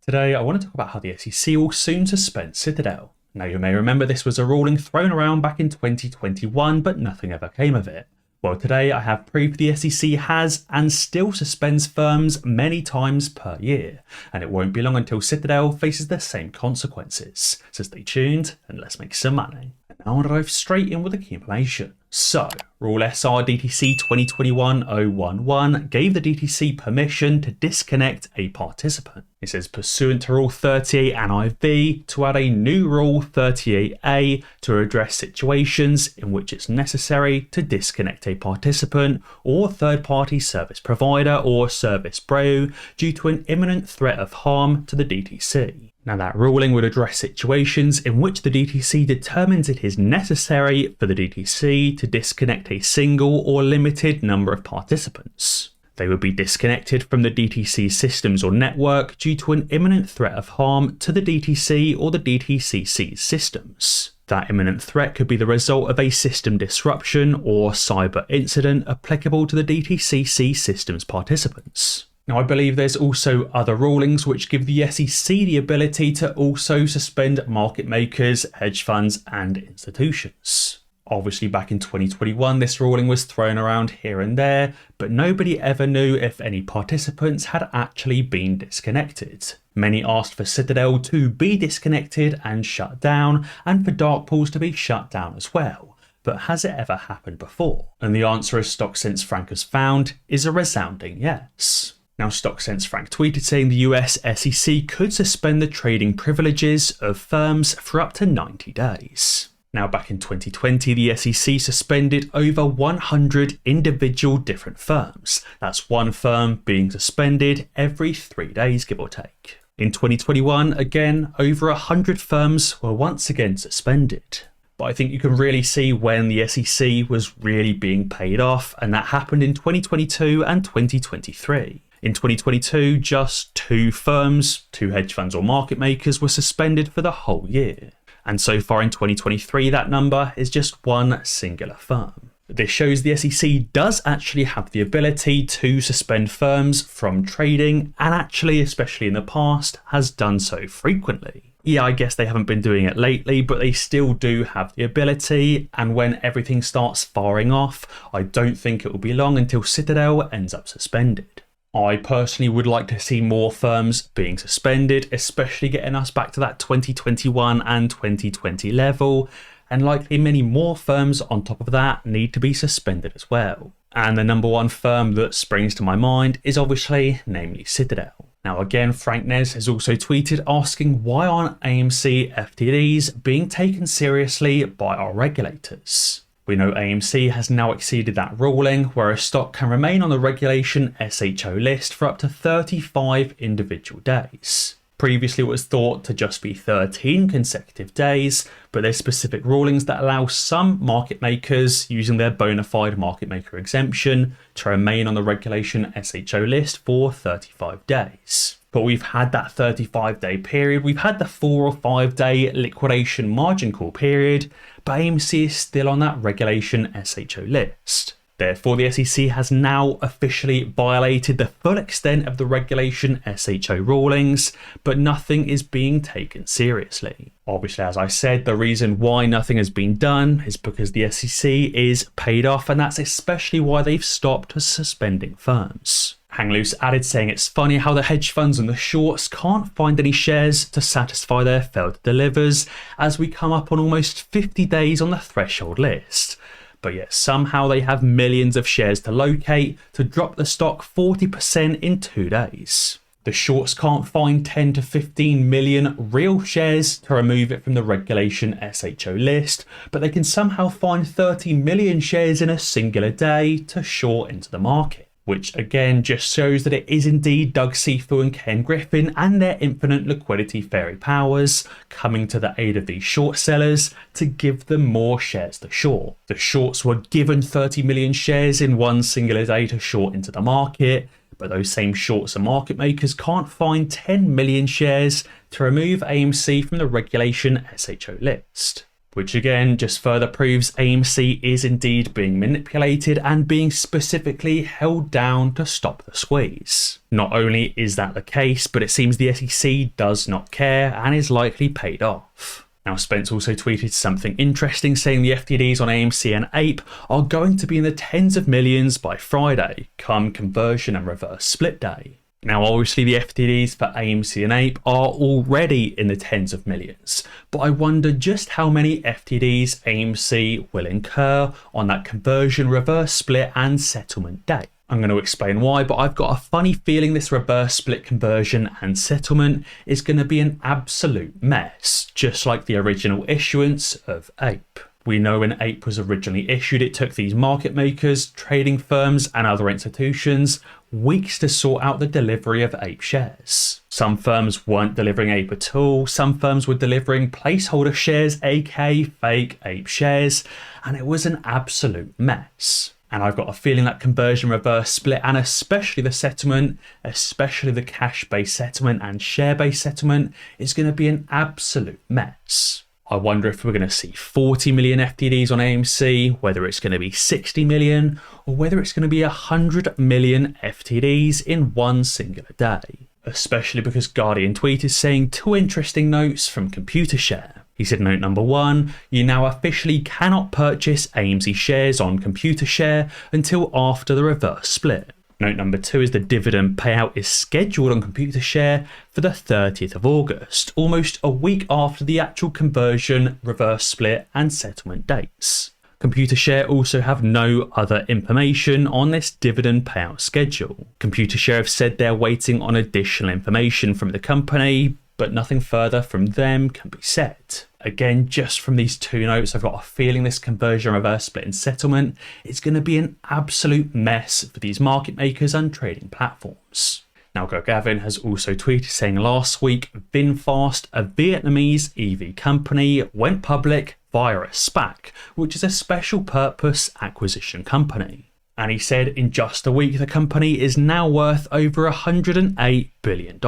Today, I want to talk about how the SEC will soon suspend Citadel. Now, you may remember this was a ruling thrown around back in 2021, but nothing ever came of it. Well, today I have proof the SEC has and still suspends firms many times per year, and it won't be long until Citadel faces the same consequences. So stay tuned and let's make some money. And now I'll dive straight in with the key information. So, Rule SR DTC 2021-011 gave the DTC permission to disconnect a participant. It says pursuant to Rule 38 NIV to add a new Rule 38A to address situations in which it's necessary to disconnect a participant or third-party service provider or service bro due to an imminent threat of harm to the DTC. Now, that ruling would address situations in which the DTC determines it is necessary for the DTC to disconnect a single or limited number of participants. They would be disconnected from the DTC systems or network due to an imminent threat of harm to the DTC or the DTCC's systems. That imminent threat could be the result of a system disruption or cyber incident applicable to the DTCC systems participants. Now, I believe there's also other rulings which give the SEC the ability to also suspend market makers, hedge funds, and institutions. Obviously, back in 2021, this ruling was thrown around here and there, but nobody ever knew if any participants had actually been disconnected. Many asked for Citadel to be disconnected and shut down, and for dark pools to be shut down as well. But has it ever happened before? And the answer, as StockSense Frank has found, is a resounding yes. Now, StockSense Frank tweeted saying the US SEC could suspend the trading privileges of firms for up to 90 days. Now, back in 2020, the SEC suspended over 100 individual different firms. That's one firm being suspended every 3 days, give or take. In 2021, again, over 100 firms were once again suspended. But I think you can really see when the SEC was really being paid off, and that happened in 2022 and 2023. In 2022, just 2 firms, 2 hedge funds or market makers, were suspended for the whole year. And so far in 2023, that number is just one singular firm. This shows the SEC does actually have the ability to suspend firms from trading, and actually, especially in the past, has done so frequently. Yeah, I guess they haven't been doing it lately, but they still do have the ability, and when everything starts firing off, I don't think it will be long until Citadel ends up suspended. I personally would like to see more firms being suspended, especially getting us back to that 2021 and 2020 level, and likely many more firms on top of that need to be suspended as well. And the number one firm that springs to my mind is obviously, namely Citadel. Now again, Frank Nez has also tweeted asking why aren't AMC FTDs being taken seriously by our regulators? We know AMC has now exceeded that ruling where a stock can remain on the regulation SHO list for up to 35 individual days. Previously it was thought to just be 13 consecutive days, but there's specific rulings that allow some market makers using their bona fide market maker exemption to remain on the regulation SHO list for 35 days. But we've had that 35-day period, we've had the 4 or 5 day liquidation margin call period, but AMC is still on that regulation SHO list. Therefore, the SEC has now officially violated the full extent of the regulation SHO rulings, but nothing is being taken seriously. Obviously, as I said, the reason why nothing has been done is because the SEC is paid off, and that's especially why they've stopped suspending firms. Hang Loose added saying it's funny how the hedge funds and the shorts can't find any shares to satisfy their failed delivers as we come up on almost 50 days on the threshold list. But yet somehow they have millions of shares to locate to drop the stock 40% in 2 days. The shorts can't find 10 to 15 million real shares to remove it from the regulation SHO list, but they can somehow find 30 million shares in a singular day to short into the market. Which again just shows that it is indeed Doug Seafood and Ken Griffin and their infinite liquidity fairy powers coming to the aid of these short sellers to give them more shares to short. The shorts were given 30 million shares in one singular day to short into the market, but those same shorts and market makers can't find 10 million shares to remove AMC from the regulation SHO list. which again just further proves AMC is indeed being manipulated and being specifically held down to stop the squeeze. Not only is that the case, but it seems the SEC does not care and is likely paid off. Now, Spence also tweeted something interesting, saying the FTDs on AMC and APE are going to be in the tens of millions by Friday, come conversion and reverse split day. Now, obviously the FTDs for AMC and APE are already in the tens of millions, but I wonder just how many FTDs AMC will incur on that conversion, reverse split and settlement day. I'm going to explain why, but I've got a funny feeling this reverse split conversion and settlement is going to be an absolute mess, just like the original issuance of APE. We know when APE was originally issued, it took these market makers, trading firms and other institutions weeks to sort out the delivery of APE shares. Some firms weren't delivering APE at all, some firms were delivering placeholder shares, aka fake APE shares, and it was an absolute mess. And I've got a feeling that conversion, reverse split, and especially the settlement, especially the cash-based settlement and share-based settlement, is going to be an absolute mess. I wonder if we're going to see 40 million FTDs on AMC, whether it's going to be 60 million, or whether it's going to be 100 million FTDs in one singular day. Especially because Guardian tweeted saying two interesting notes from ComputerShare. He said, note number one, you now officially cannot purchase AMC shares on ComputerShare until after the reverse split. Note number two is the dividend payout is scheduled on ComputerShare for the 30th of August, almost a week after the actual conversion, reverse split and settlement dates. ComputerShare also have no other information on this dividend payout schedule. ComputerShare have said they're waiting on additional information from the company, but nothing further from them can be said. Again, just from these two notes, I've got a feeling this conversion, reverse split and settlement is going to be an absolute mess for these market makers and trading platforms. Now, Gavin has also tweeted saying last week, VinFast, a Vietnamese EV company, went public via a SPAC, which is a special purpose acquisition company. And he said in just a week, the company is now worth over $108 billion.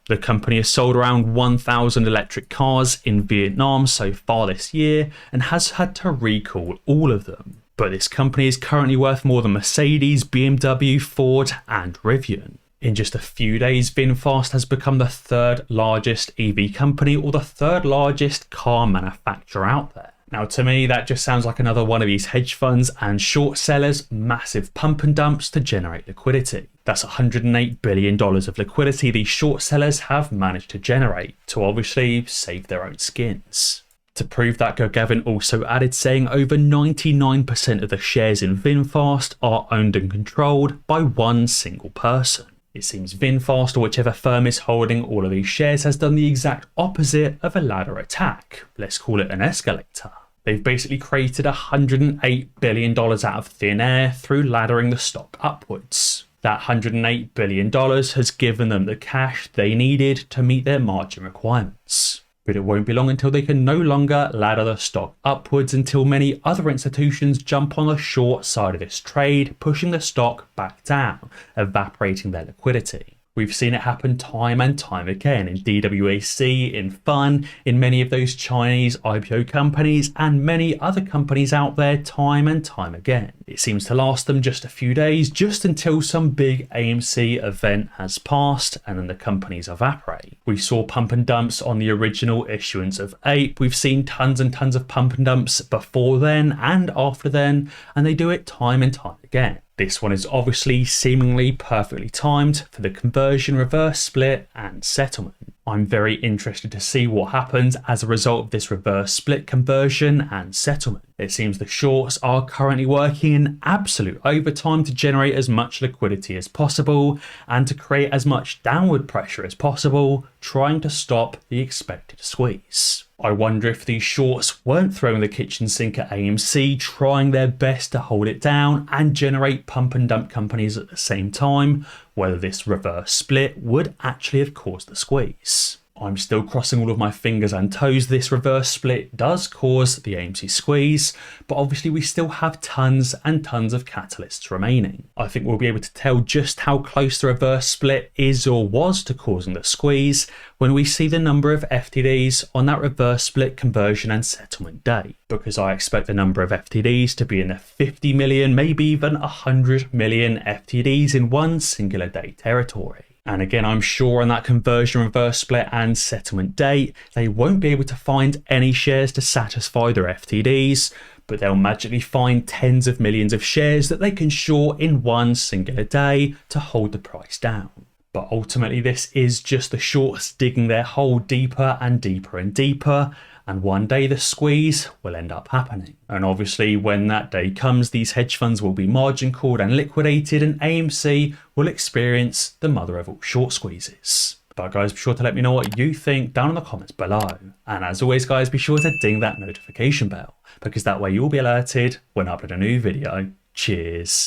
The company has sold around 1,000 electric cars in Vietnam so far this year and has had to recall all of them. But this company is currently worth more than Mercedes, BMW, Ford and Rivian. In just a few days, VinFast has become the third largest EV company or the third largest car manufacturer out there. Now, to me, that just sounds like another one of these hedge funds and short sellers' massive pump and dumps to generate liquidity. That's $108 billion of liquidity these short sellers have managed to generate to obviously save their own skins. To prove that, Gavin also added saying over 99% of the shares in VinFast are owned and controlled by one single person. It seems VinFast, or whichever firm is holding all of these shares, has done the exact opposite of a ladder attack. Let's call it an escalator. They've basically created $108 billion out of thin air through laddering the stock upwards. That $108 billion has given them the cash they needed to meet their margin requirements. But it won't be long until they can no longer ladder the stock upwards until many other institutions jump on the short side of this trade, pushing the stock back down, evaporating their liquidity. We've seen it happen time and time again in DWAC, in Fun, in many of those Chinese IPO companies and many other companies out there time and time again. It seems to last them just a few days, just until some big AMC event has passed and then the companies evaporate. We saw pump and dumps on the original issuance of APE. We've seen tons and tons of pump and dumps before then and after then, and they do it time and time again. This one is obviously seemingly perfectly timed for the conversion, reverse split and settlement. I'm very interested to see what happens as a result of this reverse split conversion and settlement. It seems the shorts are currently working in absolute overtime to generate as much liquidity as possible and to create as much downward pressure as possible, trying to stop the expected squeeze. I wonder if these shorts weren't throwing the kitchen sink at AMC, trying their best to hold it down and generate pump and dump companies at the same time, whether this reverse split would actually have caused the squeeze. I'm still crossing all of my fingers and toes this reverse split does cause the AMC squeeze, but obviously we still have tons and tons of catalysts remaining. I think we'll be able to tell just how close the reverse split is or was to causing the squeeze when we see the number of FTDs on that reverse split conversion and settlement day, because I expect the number of FTDs to be in the 50 million, maybe even 100 million FTDs in one singular day territory. And again, I'm sure on that conversion, reverse split and settlement date, they won't be able to find any shares to satisfy their FTDs, but they'll magically find tens of millions of shares that they can short in one singular day to hold the price down. But ultimately, this is just the shorts digging their hole deeper and deeper and deeper, and one day the squeeze will end up happening. And obviously when that day comes, these hedge funds will be margin called and liquidated, and AMC will experience the mother of all short squeezes. But guys, be sure to let me know what you think down in the comments below. And as always guys, be sure to ding that notification bell, because that way you'll be alerted when I upload a new video. Cheers.